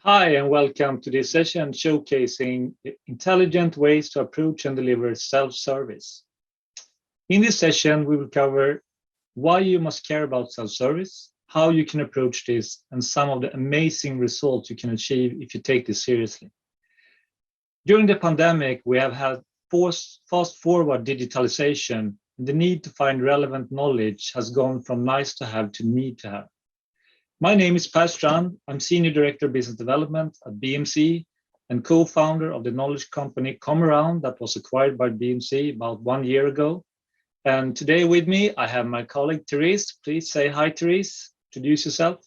Hi, and welcome to this session showcasing intelligent ways to approach and deliver self-service. In this session, we will cover why you must care about self-service, how you can approach this, and some of the amazing results you can achieve if you take this seriously. During the pandemic, we have had fast-forward digitalization, and the need to find relevant knowledge has gone from nice to have to need to have. My name is Per Strand. I'm Senior Director of Business Development at BMC and co-founder of the knowledge company Come Around that was acquired by BMC about 1 year ago. And today with me, I have my colleague, Therese. Please say hi, Therese. Introduce yourself.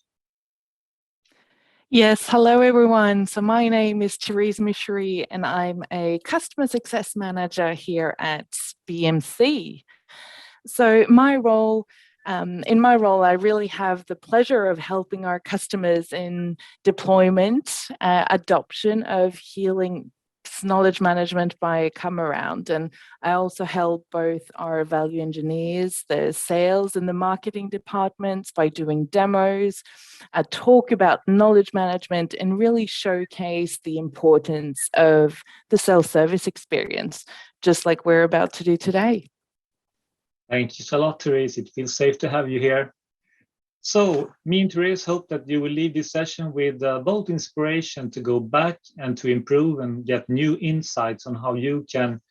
Yes, hello everyone. So my name is Therese Mishri and I'm a Customer Success Manager here at BMC. So in my role, I really have the pleasure of helping our customers in deployment, adoption of Helix knowledge management by Come Around. And I also help both our value engineers, the sales and the marketing departments by doing demos, talk about knowledge management and really showcase the importance of the self-service experience, just like we're about to do today. Thank you so lot, Therese. It feels safe to have you here. So me and Therese hope that you will leave this session with both inspiration to go back and to improve and get new insights on how you can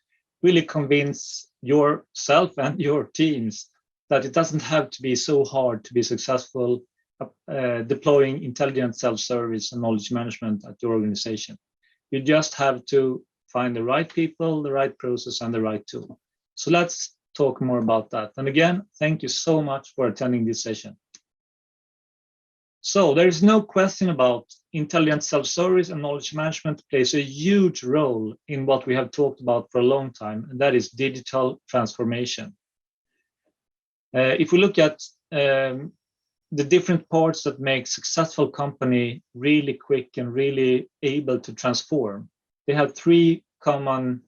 really convince yourself and your teams that it doesn't have to be so hard to be successful deploying intelligent self-service and knowledge management at your organization. You just have to find the right people, the right process, and the right tool. So let's talk more about that. And again, thank you so much for attending this session. So there is no question about intelligent self-service and knowledge management plays a huge role in what we have talked about for a long time, and that is digital transformation. If we look at the different parts that make successful company really quick and really able to transform, they have three common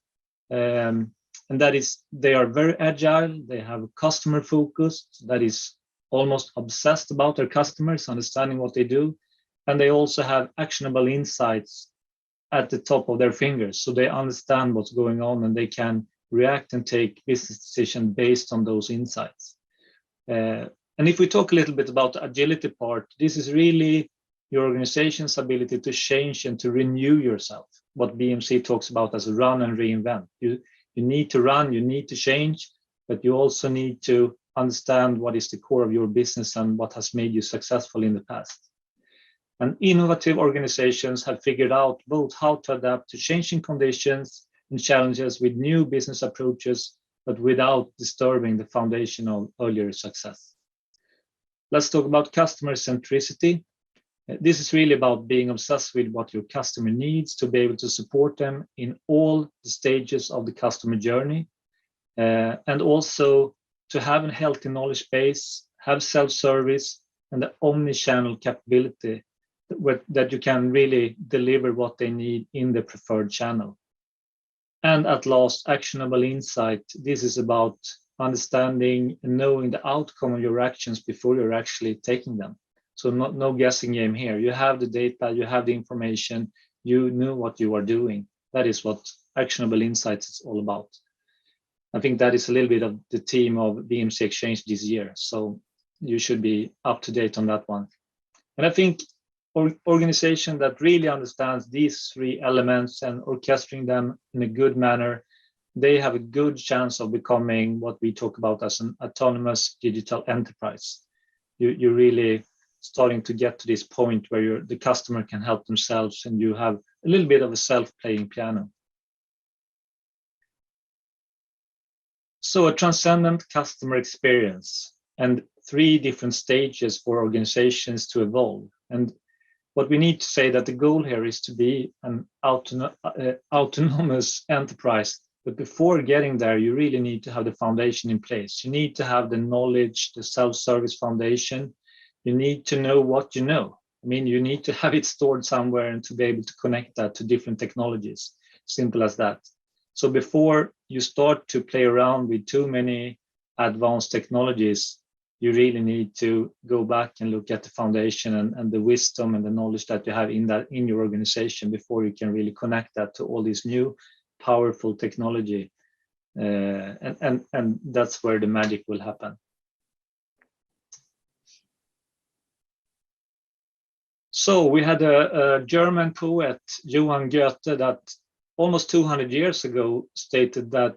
and that is they are very agile, they have customer focused, that is almost obsessed about their customers, understanding what they do, and they also have actionable insights at the top of their fingers, so they understand what's going on and they can react and take business decisions based on those insights. And if we talk a little bit about the agility part, this is really your organization's ability to change and to renew yourself, what BMC talks about as run and reinvent. You need to run, you need to change, but you also need to understand what is the core of your business and what has made you successful in the past. And innovative organizations have figured out both how to adapt to changing conditions and challenges with new business approaches, but without disturbing the foundation of earlier success. Let's talk about customer centricity. This is really about being obsessed with what your customer needs to be able to support them in all the stages of the customer journey, and also to have a healthy knowledge base, have self-service, and the omni-channel capability that you can really deliver what they need in the preferred channel. And at last, actionable insight. This is about understanding and knowing the outcome of your actions before you're actually taking them. So no guessing game here. You have the data, you have the information, you know what you are doing. That is what actionable insights is all about. I think that is a little bit of the theme of BMC Exchange this year. So you should be up to date on that one. And I think organization that really understands these three elements and orchestrating them in a good manner, they have a good chance of becoming what we talk about as an autonomous digital enterprise. You really starting to get to this point where the customer can help themselves and you have a little bit of a self-playing piano. So a transcendent customer experience and three different stages for organizations to evolve. And what we need to say that the goal here is to be an autonomous enterprise. But before getting there, you really need to have the foundation in place. You need to have the knowledge, the self-service foundation. You need to know what you know. I mean, you need to have it stored somewhere and to be able to connect that to different technologies. Simple as that. So before you start to play around with too many advanced technologies, you really need to go back and look at the foundation and the wisdom and the knowledge that you have in your organization before you can really connect that to all this new powerful technology. And that's where the magic will happen. So we had a German poet, Johann Goethe, that almost 200 years ago stated that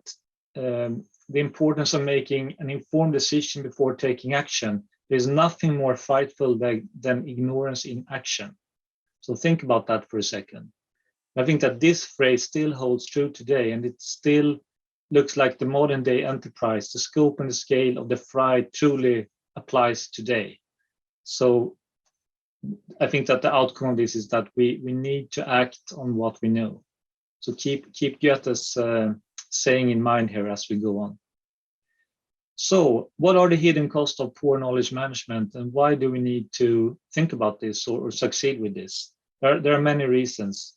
the importance of making an informed decision before taking action. There's nothing more frightful than ignorance in action. So think about that for a second. I think that this phrase still holds true today, and it still looks like the modern day enterprise, the scope and the scale of the fright truly applies today. So I think that the outcome of this is that we need to act on what we know. So keep Goethe's saying in mind here as we go on. So what are the hidden costs of poor knowledge management, and why do we need to think about this or succeed with this? There are many reasons.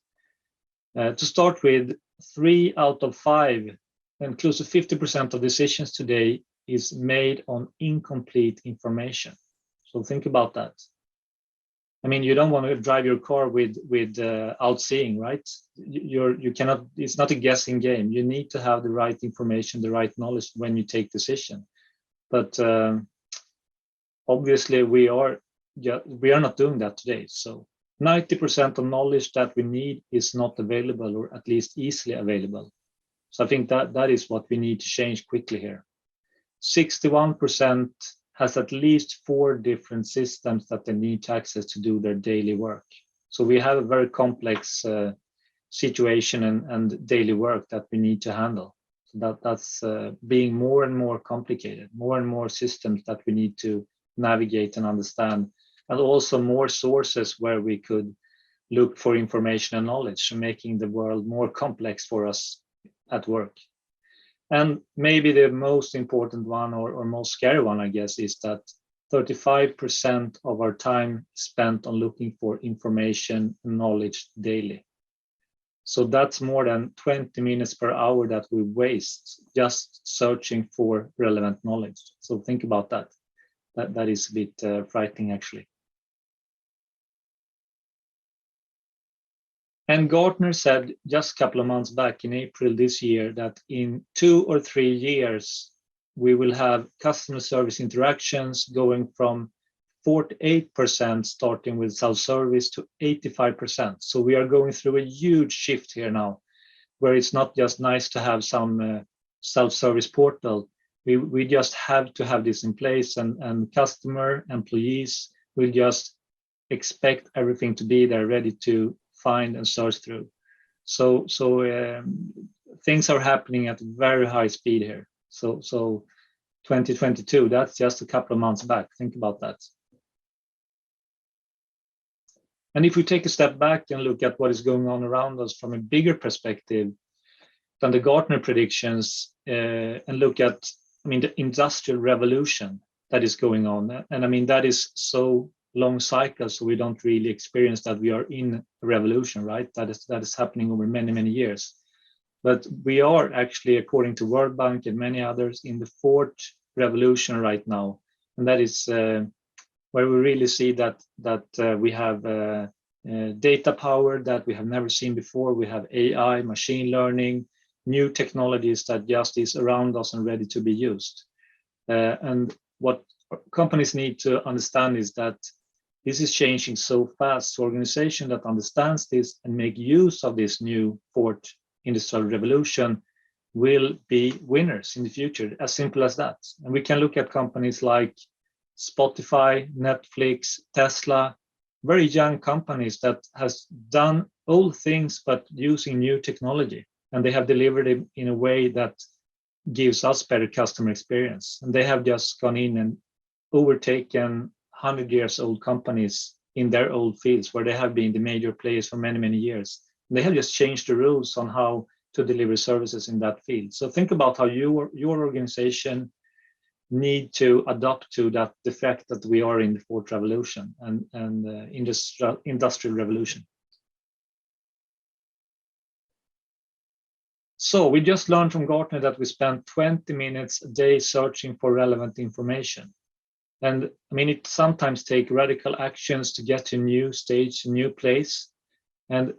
To start with, 3 out of 5 and close to 50% of decisions today is made on incomplete information. So think about that. I mean, you don't want to drive your car without seeing, right? You cannot. It's not a guessing game. You need to have the right information, the right knowledge when you take decision. But obviously, we are not doing that today. So 90% of knowledge that we need is not available, or at least easily available. So I think that is what we need to change quickly here. 61% has at least 4 different systems that they need to access to do their daily work. So we have a very complex situation and daily work that we need to handle. So that's being more and more complicated, more and more systems that we need to navigate and understand, and also more sources where we could look for information and knowledge, making the world more complex for us at work. And maybe the most important one or most scary one, I guess, is that 35% of our time spent on looking for information and knowledge daily. So that's more than 20 minutes per hour that we waste just searching for relevant knowledge. So think about that. That is a bit frightening, actually. And Gartner said just a couple of months back in April this year that in 2 or 3 years, we will have customer service interactions going from 48% starting with self-service to 85%. So we are going through a huge shift here now, where it's not just nice to have some self-service portal. We just have to have this in place, and customer employees will just expect everything to be there ready to find and search through. So things are happening at very high speed here. So 2022, that's just a couple of months back. Think about that. And if we take a step back and look at what is going on around us from a bigger perspective than the Gartner predictions, and look at, the industrial revolution that is going on. And that is so long cycle, so we don't really experience that we are in a revolution, right? That is happening over many, many years. But we are actually, according to World Bank and many others, in the 4th revolution right now. And that is where we really see that we have data power that we have never seen before. We have AI, machine learning, new technologies that just is around us and ready to be used. And what companies need to understand is that this is changing so fast. So organization that understands this and make use of this new 4th industrial revolution will be winners in the future, as simple as that. And we can look at companies like Spotify, Netflix, Tesla, very young companies that has done old things but using new technology, and they have delivered it in a way that gives us better customer experience. And they have just gone in and overtaken 100 years old companies in their old fields where they have been the major players for many, many years. And they have just changed the rules on how to deliver services in that field. So think about how your organization need to adapt to that, the fact that we are in the 4th revolution and industrial revolution. So we just learned from Gartner that we spend 20 minutes a day searching for relevant information. And I mean, it sometimes takes radical actions to get to a new stage, a new place. And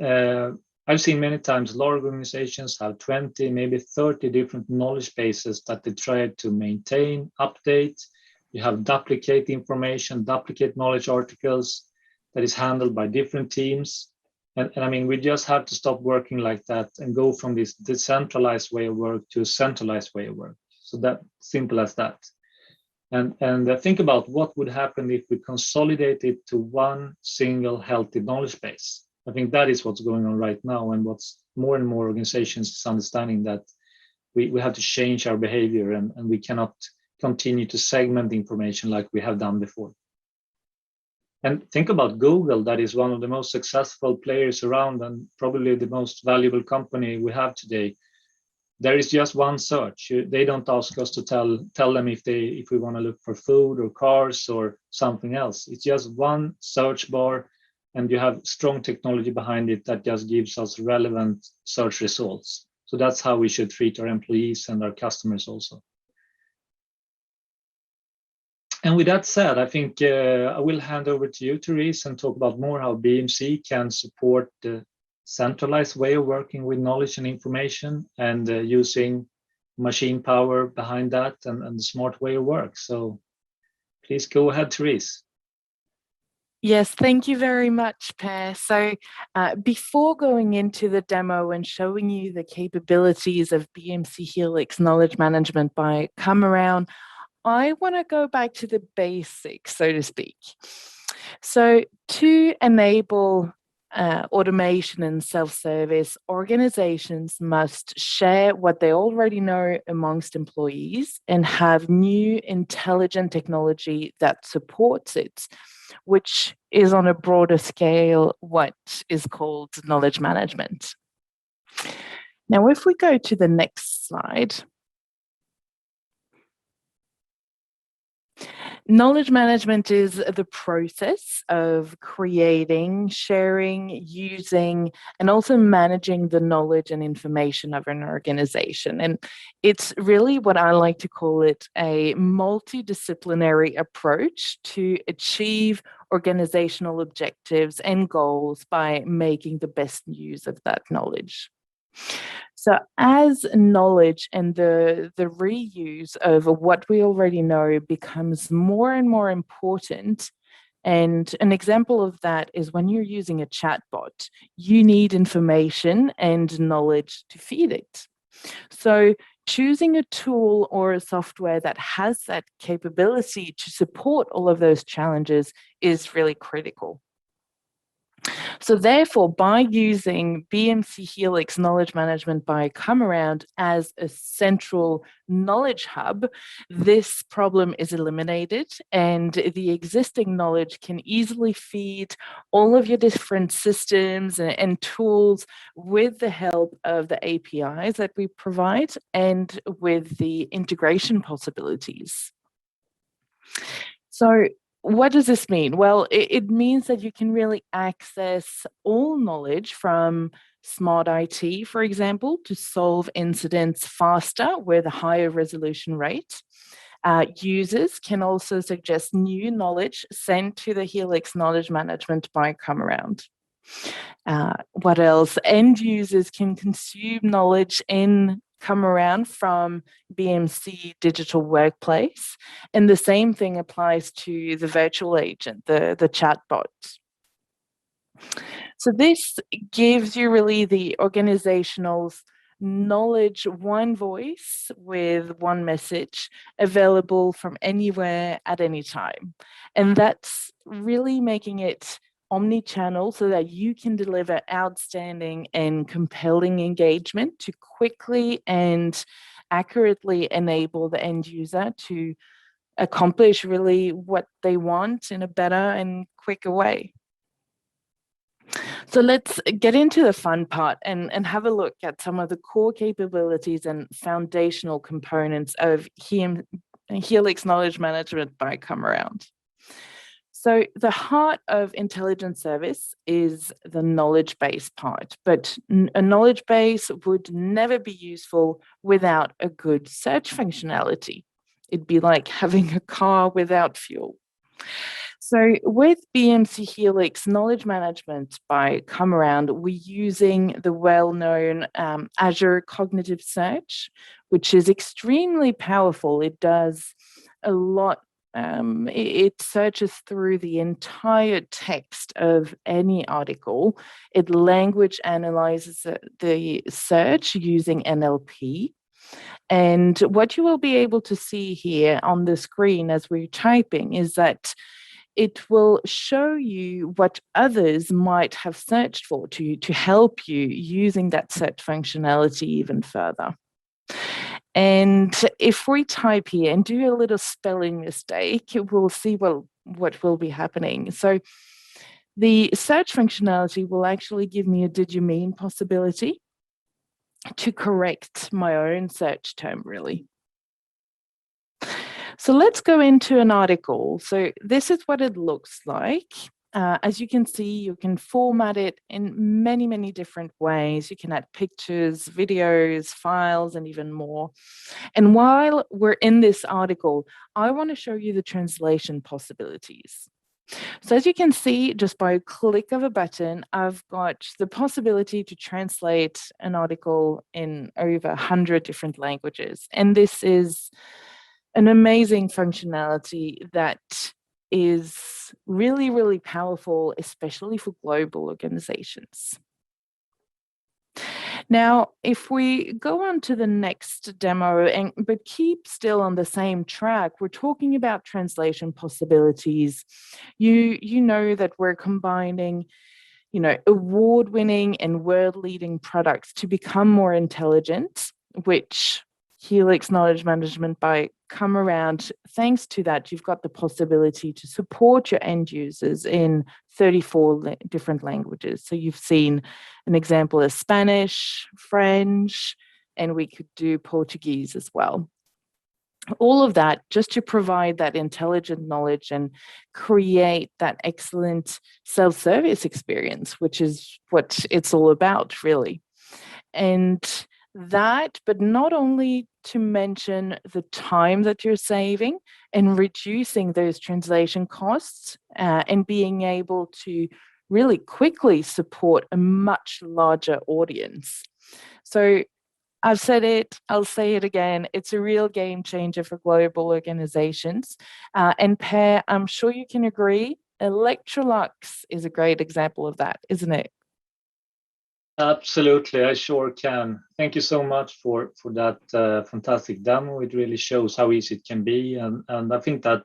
I've seen many times large organizations have 20, maybe 30 different knowledge bases that they try to maintain, update. You have duplicate information, duplicate knowledge articles that is handled by different teams. And I mean, we just have to stop working like that and go from this decentralized way of work to a centralized way of work. So that simple as that. And think about what would happen if we consolidate it to one single healthy knowledge base. I think that is what's going on right now, and what's more and more organizations is understanding that we have to change our behavior, and we cannot continue to segment information like we have done before. And think about Google, that is one of the most successful players around and probably the most valuable company we have today. There is just one search. They don't ask us to tell them if we want to look for food or cars or something else. It's just one search bar, and you have strong technology behind it that just gives us relevant search results. So that's how we should treat our employees and our customers also. And with that said, I think I will hand over to you, Therese, and talk about more how BMC can support the centralized way of working with knowledge and information, and using machine power behind that, and the smart way of work. So please go ahead, Therese. Yes, thank you very much, Per. So before going into the demo and showing you the capabilities of BMC Helix Knowledge Management by Come Around, I want to go back to the basics, so to speak. So to enable automation and self-service, organizations must share what they already know amongst employees and have new intelligent technology that supports it, which is on a broader scale what is called knowledge management. Now, if we go to the next slide, knowledge management is the process of creating, sharing, using, and also managing the knowledge and information of an organization. And it's really what I like to call it a multidisciplinary approach to achieve organizational objectives and goals by making the best use of that knowledge. So as knowledge and the reuse of what we already know becomes more and more important, and an example of that is when you're using a chatbot, you need information and knowledge to feed it. So choosing a tool or a software that has that capability to support all of those challenges is really critical. So therefore, by using BMC Helix Knowledge Management by Come Around as a central knowledge hub, this problem is eliminated, and the existing knowledge can easily feed all of your different systems and tools with the help of the APIs that we provide and with the integration possibilities. So what does this mean? Well, it means that you can really access all knowledge from smart IT, for example, to solve incidents faster with a higher resolution rate. Users can also suggest new knowledge sent to the Helix Knowledge Management by Come Around. What else? End users can consume knowledge in Come Around from BMC Digital Workplace. And the same thing applies to the virtual agent, the chatbot. So this gives you really the organizational's knowledge, one voice with one message available from anywhere at any time. And that's really making it omni-channel so that you can deliver outstanding and compelling engagement to quickly and accurately enable the end user to accomplish really what they want in a better and quicker way. So let's get into the fun part and have a look at some of the core capabilities and foundational components of Helix Knowledge Management by Come Around. So the heart of intelligent service is the knowledge base part, but a knowledge base would never be useful without a good search functionality. It'd be like having a car without fuel. So with BMC Helix Knowledge Management by Come Around, we're using the well-known Azure Cognitive Search, which is extremely powerful. It does a lot. It searches through the entire text of any article. It language analyzes the search using NLP. And what you will be able to see here on the screen as we're typing is that it will show you what others might have searched for to help you using that search functionality even further. And if we type here and do a little spelling mistake, we'll see what will be happening. So the search functionality will actually give me a did you mean possibility to correct my own search term, really. So let's go into an article. So this is what it looks like. As you can see, you can format it in many, many different ways. You can add pictures, videos, files, and even more. And while we're in this article, I want to show you the translation possibilities. So as you can see, just by a click of a button, I've got the possibility to translate an article in over 100 different languages. And this is an amazing functionality that is really, really powerful, especially for global organizations. Now, if we go on to the next demo, but keep still on the same track, we're talking about translation possibilities. You know that we're combining, award-winning and world-leading products to become more intelligent, which Helix Knowledge Management by Come Around, thanks to that, you've got the possibility to support your end users in 34 different languages. So you've seen an example of Spanish, French, and we could do Portuguese as well. All of that just to provide that intelligent knowledge and create that excellent self-service experience, which is what it's all about, really. And that, but not only to mention the time that you're saving and reducing those translation costs and being able to really quickly support a much larger audience. So I've said it, I'll say it again, it's a real game changer for global organizations. And Per, I'm sure you can agree, Electrolux is a great example of that, isn't it? Absolutely, I sure can. Thank you so much for that fantastic demo. It really shows how easy it can be. And I think that,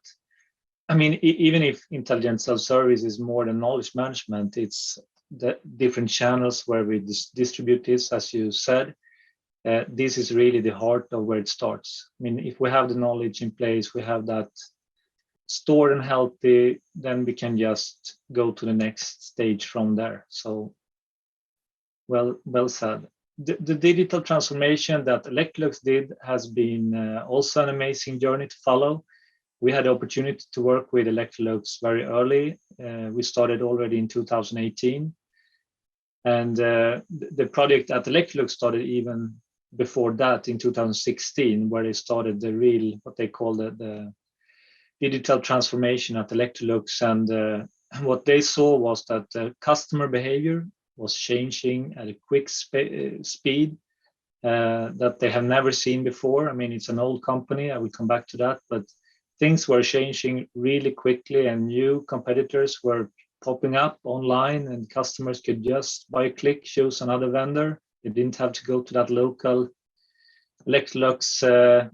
even if intelligent self-service is more than knowledge management, it's the different channels where we distribute this, as you said. This is really the heart of where it starts. If we have the knowledge in place, we have that stored and healthy, then we can just go to the next stage from there. So, well said. The digital transformation that Electrolux did has been also an amazing journey to follow. We had the opportunity to work with Electrolux very early. We started already in 2018. And the project at Electrolux started even before that in 2016, where they started the real, what they call the digital transformation at Electrolux. And what they saw was that customer behavior was changing at a quick speed that they have never seen before. It's an old company, I will come back to that, but things were changing really quickly and new competitors were popping up online and customers could just by a click choose another vendor. They didn't have to go to that local Electrolux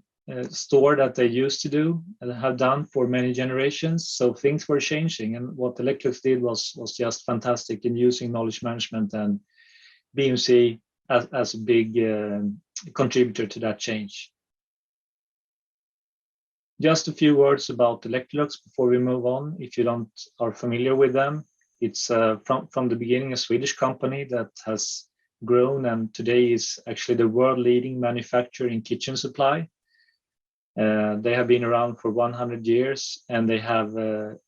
store that they used to do and have done for many generations. So things were changing, and what Electrolux did was just fantastic in using knowledge management and BMC as a big contributor to that change. Just a few words about Electrolux before we move on. If you are familiar with them, it's from the beginning a Swedish company that has grown and today is actually the world leading manufacturer in kitchen supply. They have been around for 100 years and they have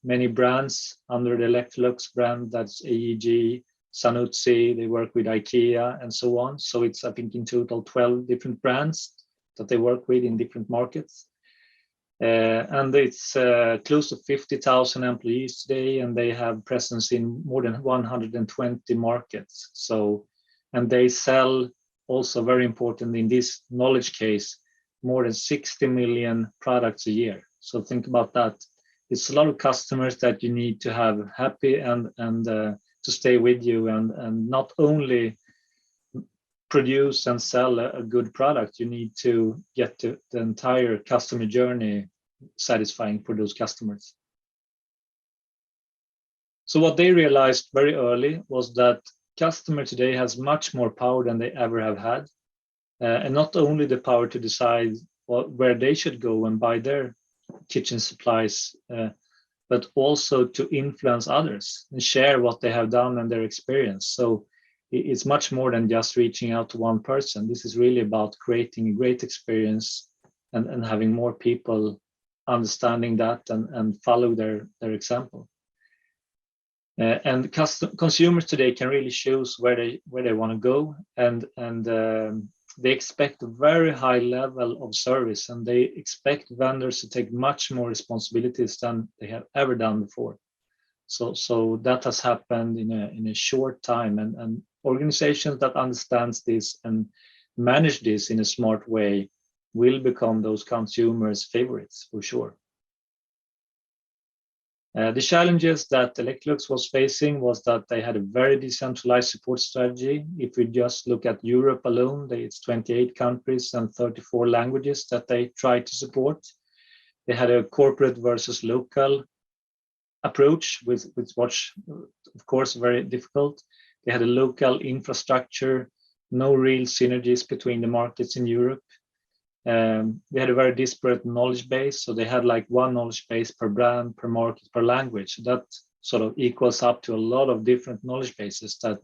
many brands under the Electrolux brand. That's AEG, Zanussi, they work with IKEA and so on. So it's, I think, in total 12 different brands that they work with in different markets. And it's close to 50,000 employees today, and they have presence in more than 120 markets. So, and they sell, also very important in this knowledge case, more than 60 million products a year. So think about that. It's a lot of customers that you need to have happy and to stay with you, and not only produce and sell a good product, you need to get the entire customer journey satisfying for those customers. So what they realized very early was that customer today has much more power than they ever have had, and not only the power to decide where they should go and buy their kitchen supplies, but also to influence others and share what they have done and their experience. So it's much more than just reaching out to one person. This is really about creating a great experience and having more people understanding that and follow their example. And consumers today can really choose where they want to go, and they expect a very high level of service, and they expect vendors to take much more responsibilities than they have ever done before. So that has happened in a short time, and organizations that understands this and manage this in a smart way will become those consumers' favorites for sure. The challenges that Electrolux was facing was that they had a very decentralized support strategy. If we just look at Europe alone, it's 28 countries and 34 languages that they try to support. They had a corporate versus local approach, which was, of course, very difficult. They had a local infrastructure, no real synergies between the markets in Europe. They had a very disparate knowledge base, so they had like one knowledge base per brand, per market, per language. So that sort of equals up to a lot of different knowledge bases that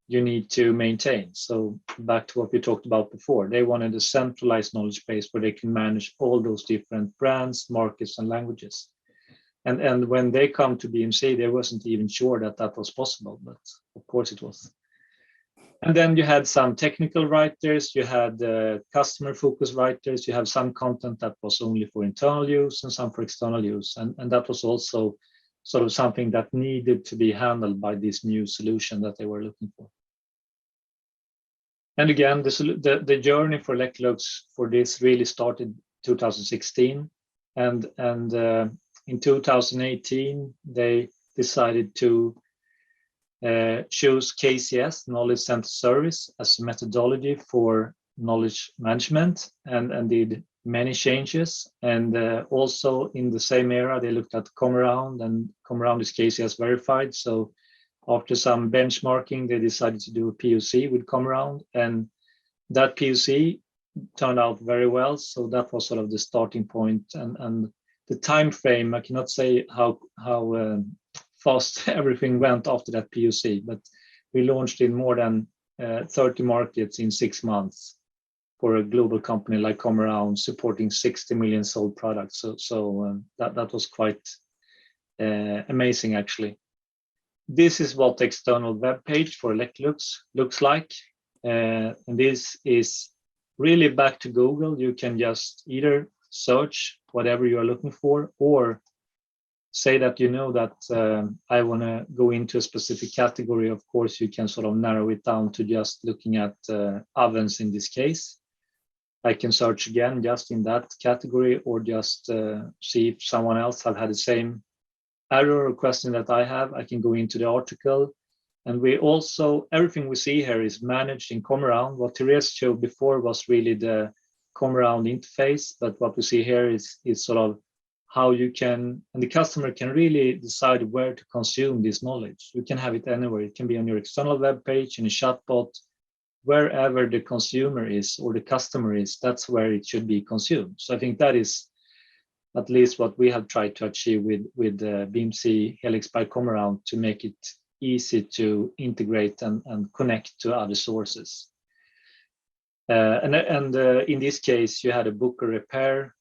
you need to maintain. So back to what we talked about before, they wanted a centralized knowledge base where they can manage all those different brands, markets, and languages. And when they come to BMC, they wasn't even sure that that was possible, but of course it was. And then you had some technical writers, you had customer focused writers, you have some content that was only for internal use and some for external use. And that was also sort of something that needed to be handled by this new solution that they were looking for. And again, the journey for Electrolux for this really started 2016. And in 2018, they decided to choose KCS, Knowledge Center Service, as a methodology for knowledge management, and did many changes. And also in the same era, they looked at ComeAround, and ComeAround is KCS verified. So after some benchmarking, they decided to do a POC with ComeAround, and that POC turned out very well. So that was sort of the starting point, and the time frame, I cannot say how fast everything went after that POC, but we launched in more than 30 markets in 6 months for a global company like ComeAround, supporting 60 million sold products. So that was quite amazing, actually. This is what the external web page for Electrolux looks like. And this is really back to Google. You can just either search whatever you are looking for, or say that you know that I want to go into a specific category. Of course, you can sort of narrow it down to just looking at ovens in this case. I can search again just in that category, or just see if someone else have had the same error or question that I have. I can go into the article. And we also, everything we see here is managed in ComeAround. What Therese showed before was really the ComeAround interface, but what we see here is sort of how you can, and the customer can really decide where to consume this knowledge. You can have it anywhere. It can be on your external web page, in a chatbot, wherever the consumer is or the customer is, that's where it should be consumed. So I think that is at least what we have tried to achieve with BMC Helix by ComeAround, to make it easy to integrate and connect to other sources. And in this case, you had a book or repair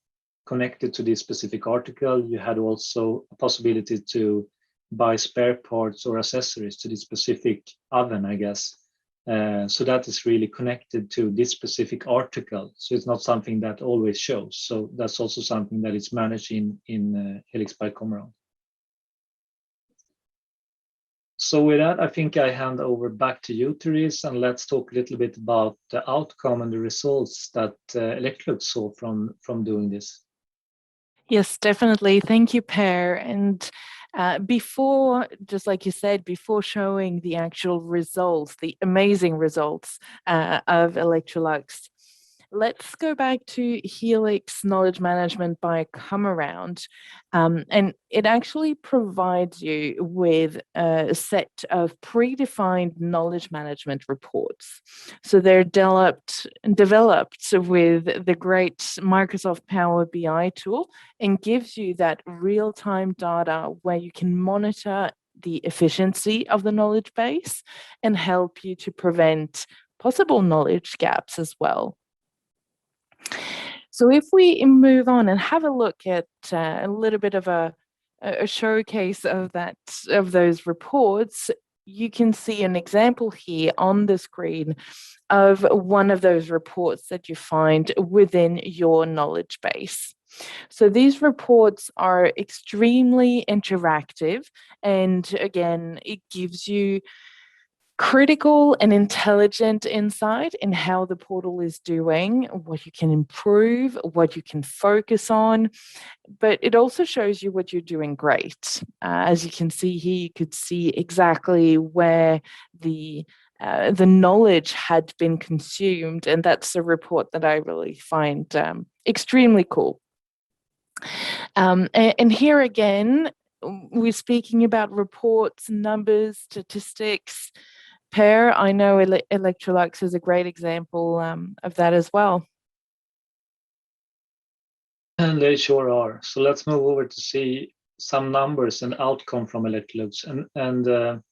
connected to this specific article. You had also a possibility to buy spare parts or accessories to this specific oven, I guess. So that is really connected to this specific article. So it's not something that always shows. So that's also something that is managed in Helix by Comeron. So with that, I think I hand over back to you, Therese, and let's talk a little bit about the outcome and the results that Electrolux saw from doing this. Yes, definitely. Thank you, Per. And before, just like you said, before showing the actual results, the amazing results of Electrolux, let's go back to Helix Knowledge Management by Come Around. And it actually provides you with a set of predefined knowledge management reports. So they're developed with the great Microsoft Power BI tool and gives you that real-time data where you can monitor the efficiency of the knowledge base and help you to prevent possible knowledge gaps as well. So if we move on and have a look at a little bit of a showcase of those reports, you can see an example here on the screen of one of those reports that you find within your knowledge base. So these reports are extremely interactive, and again, it gives you critical and intelligent insight in how the portal is doing, what you can improve, what you can focus on, but it also shows you what you're doing great. As you can see here, you could see exactly where the knowledge had been consumed, and that's a report that I really find extremely cool. And here again, we're speaking about reports, numbers, statistics. Per, I know Electrolux is a great example of that as well. And they sure are. So let's move over to see some numbers and outcome from Electrolux. And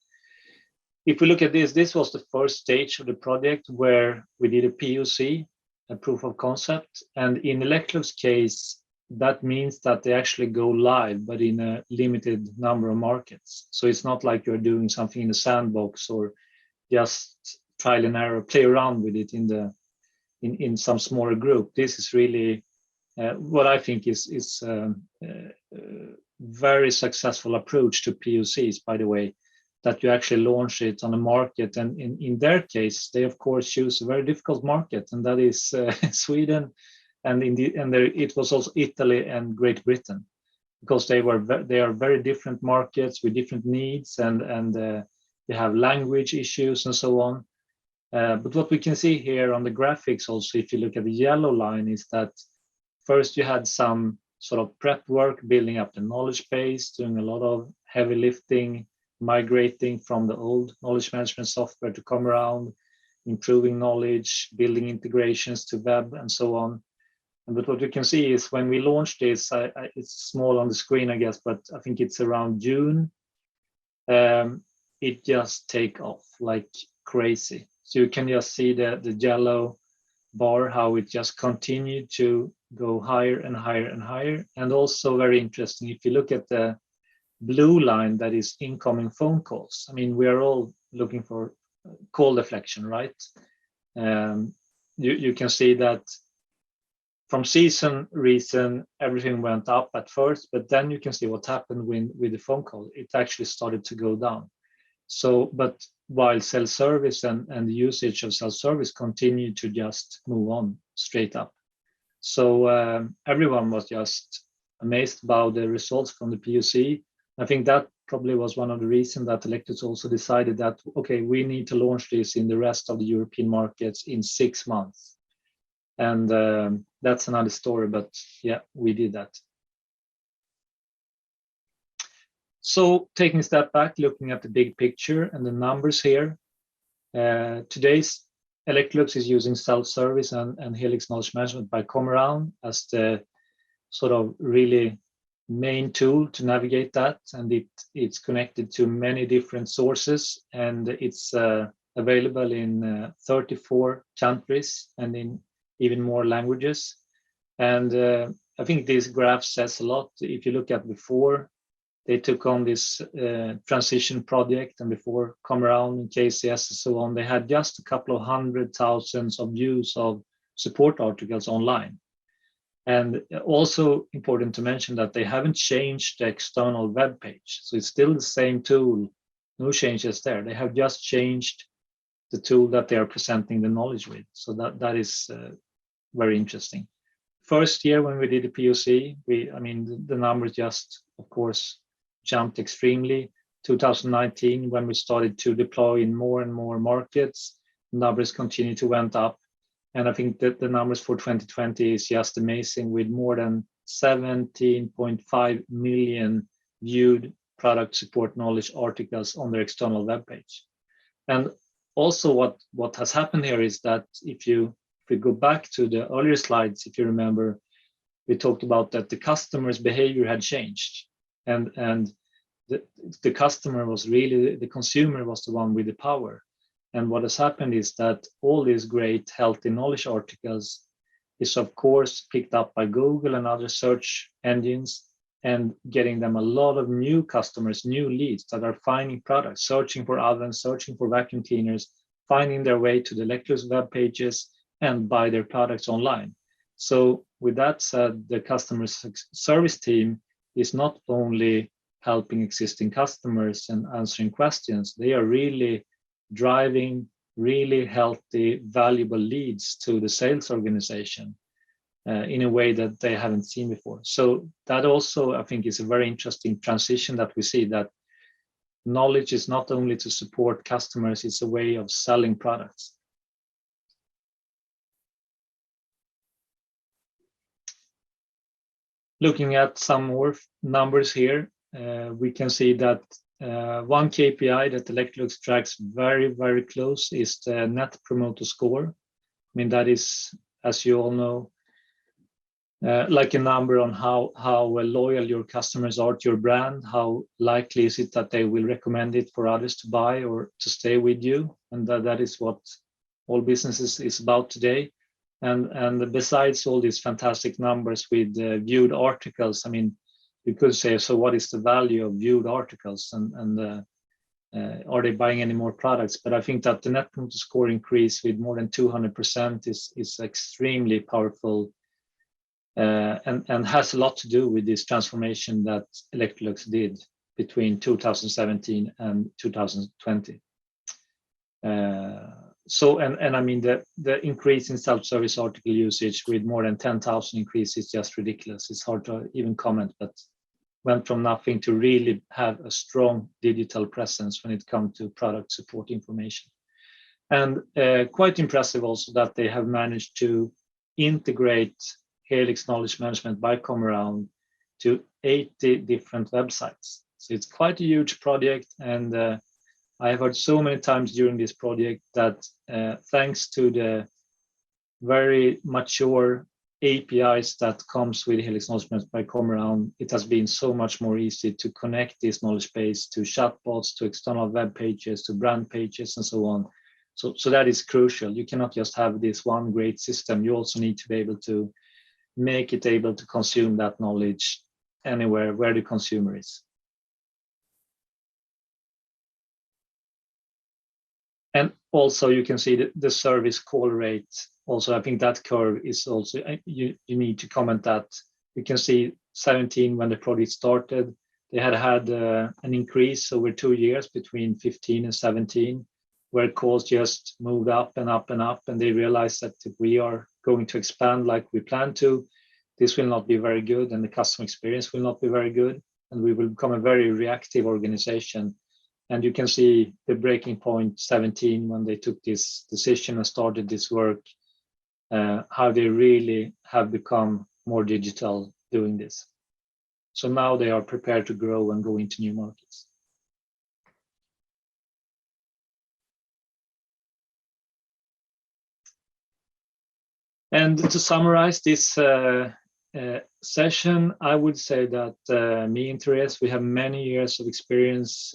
if we look at this was the first stage of the project where we did a POC, a proof of concept. And in Electrolux case, that means that they actually go live, but in a limited number of markets. So it's not like you're doing something in a sandbox or just trial and error, play around with it in some smaller group. This is really what I think is very successful approach to POCs, by the way, that you actually launch it on a market. And in their case, they of course choose a very difficult market, and that is Sweden, and it was also Italy and Great Britain, because they are very different markets with different needs, and they have language issues and so on. But what we can see here on the graphics also, if you look at the yellow line, is that first you had some sort of prep work, building up the knowledge base, doing a lot of heavy lifting, migrating from the old knowledge management software to Come Around, improving knowledge, building integrations to web and so on. But what you can see is when we launched this, it's small on the screen, I guess, but I think it's around June, it just take off like crazy. So you can just see the yellow bar, how it just continued to go higher and higher and higher. And also very interesting, if you look at the blue line, that is incoming phone calls. I mean, we are all looking for call deflection, right? You can see that from season reason, everything went up at first, but then you can see what happened with the phone call. It actually started to go down. So, but while self-service and the usage of self-service continued to just move on straight up. So everyone was just amazed about the results from the POC. I think that probably was one of the reasons that Electrolux also decided that, okay, we need to launch this in the rest of the European markets in 6 months. And that's another story, but yeah, we did that. So taking a step back, looking at the big picture and the numbers here, today's Electrolux is using self-service and Helix Knowledge Management by Come Around as the sort of really main tool to navigate that. And it's connected to many different sources, and it's available in 34 countries and in even more languages. And I think this graph says a lot. If you look at before, they took on this transition project, and before come around in KCS and so on, they had just a couple of 100,000 of views of support articles online. And also important to mention that they haven't changed the external web page. So it's still the same tool, no changes there. They have just changed the tool that they are presenting the knowledge with. So that is very interesting. First year when we did the POC, the numbers just, of course, jumped extremely. 2019, when we started to deploy in more and more markets, numbers continue to went up. And I think that the numbers for 2020 is just amazing, with more than 17.5 million viewed product support knowledge articles on their external web page. And also what has happened here is that if we go back to the earlier slides, if you remember, we talked about that the customer's behavior had changed, and the customer was really, the consumer was the one with the power. And what has happened is that all these great healthy knowledge articles is of course picked up by Google and other search engines, and getting them a lot of new customers, new leads that are finding products, searching for ovens, searching for vacuum cleaners, finding their way to the Electrolux web pages and buy their products online. So with that said, the customer service team is not only helping existing customers and answering questions, they are really driving really healthy, valuable leads to the sales organization in a way that they haven't seen before. So that also, I think, is a very interesting transition that we see, that knowledge is not only to support customers, it's a way of selling products. Looking at some more numbers here, we can see that one KPI that Electrolux tracks very, very close is the Net Promoter Score. I mean, that is, as you all know, like a number on how loyal your customers are to your brand, how likely is it that they will recommend it for others to buy or to stay with you, and that is what all businesses is about today. And besides all these fantastic numbers with viewed articles, I mean, you could say, so what is the value of viewed articles, and are they buying any more products? But I think that the Net Promoter Score increase with more than 200% is extremely powerful, and has a lot to do with this transformation that Electrolux did between 2017 and 2020. So I mean, the increase in self-service article usage with more than 10,000 increase is just ridiculous. It's hard to even comment, but went from nothing to really have a strong digital presence when it comes to product support information. And quite impressive also that they have managed to integrate Helix Knowledge Management by Comaround to 80 different websites. So it's quite a huge project, and I have heard so many times during this project that thanks to the very mature APIs that comes with Helix Knowledge Management by Comaround, it has been so much more easy to connect this knowledge base to chatbots, to external web pages, to brand pages, and so on. So that is crucial. You cannot just have this one great system. You also need to be able to make it able to consume that knowledge anywhere where the consumer is. And also you can see the service call rate. Also, I think that curve is also, you need to comment that. You can see 17 when the project started, they had an increase over 2 years between 15 and 17, where calls just moved up and up and up, and they realized that if we are going to expand like we plan to, this will not be very good, and the customer experience will not be very good, and we will become a very reactive organization. And you can see the breaking point 17 when they took this decision and started this work, how they really have become more digital doing this. So now they are prepared to grow and go into new markets. And to summarize this session, I would say that me and Therese, we have many years of experience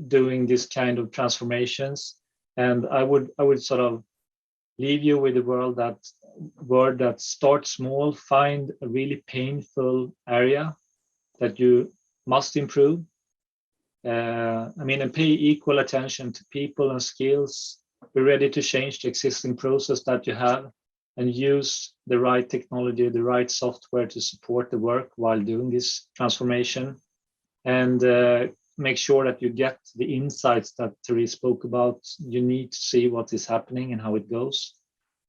doing this kind of transformations, and I would sort of leave you with the word that start small, find a really painful area that you must improve. And pay equal attention to people and skills. Be ready to change the existing process that you have and use the right technology, the right software to support the work while doing this transformation. And make sure that you get the insights that Therese spoke about. You need to see what is happening and how it goes.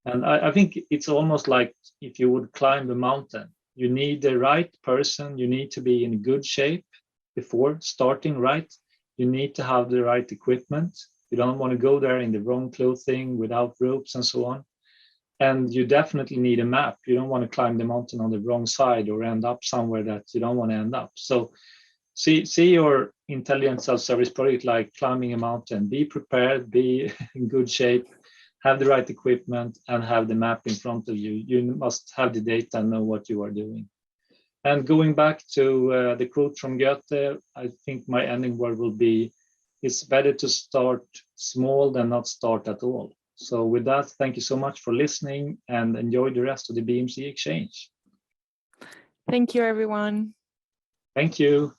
And I think it's almost like if you would climb a mountain, you need the right person, you need to be in good shape before starting, right? You need to have the right equipment. You don't want to go there in the wrong clothing without ropes and so on. And you definitely need a map. You don't want to climb the mountain on the wrong side or end up somewhere that you don't want to end up. So see your intelligent self-service project like climbing a mountain. Be prepared, be in good shape, have the right equipment, and have the map in front of you. You must have the data and know what you are doing. And going back to the quote from Goethe, I think my ending word will be, it's better to start small than not start at all. So with that, thank you so much for listening and enjoy the rest of the BMC Exchange. Thank you, everyone. Thank you.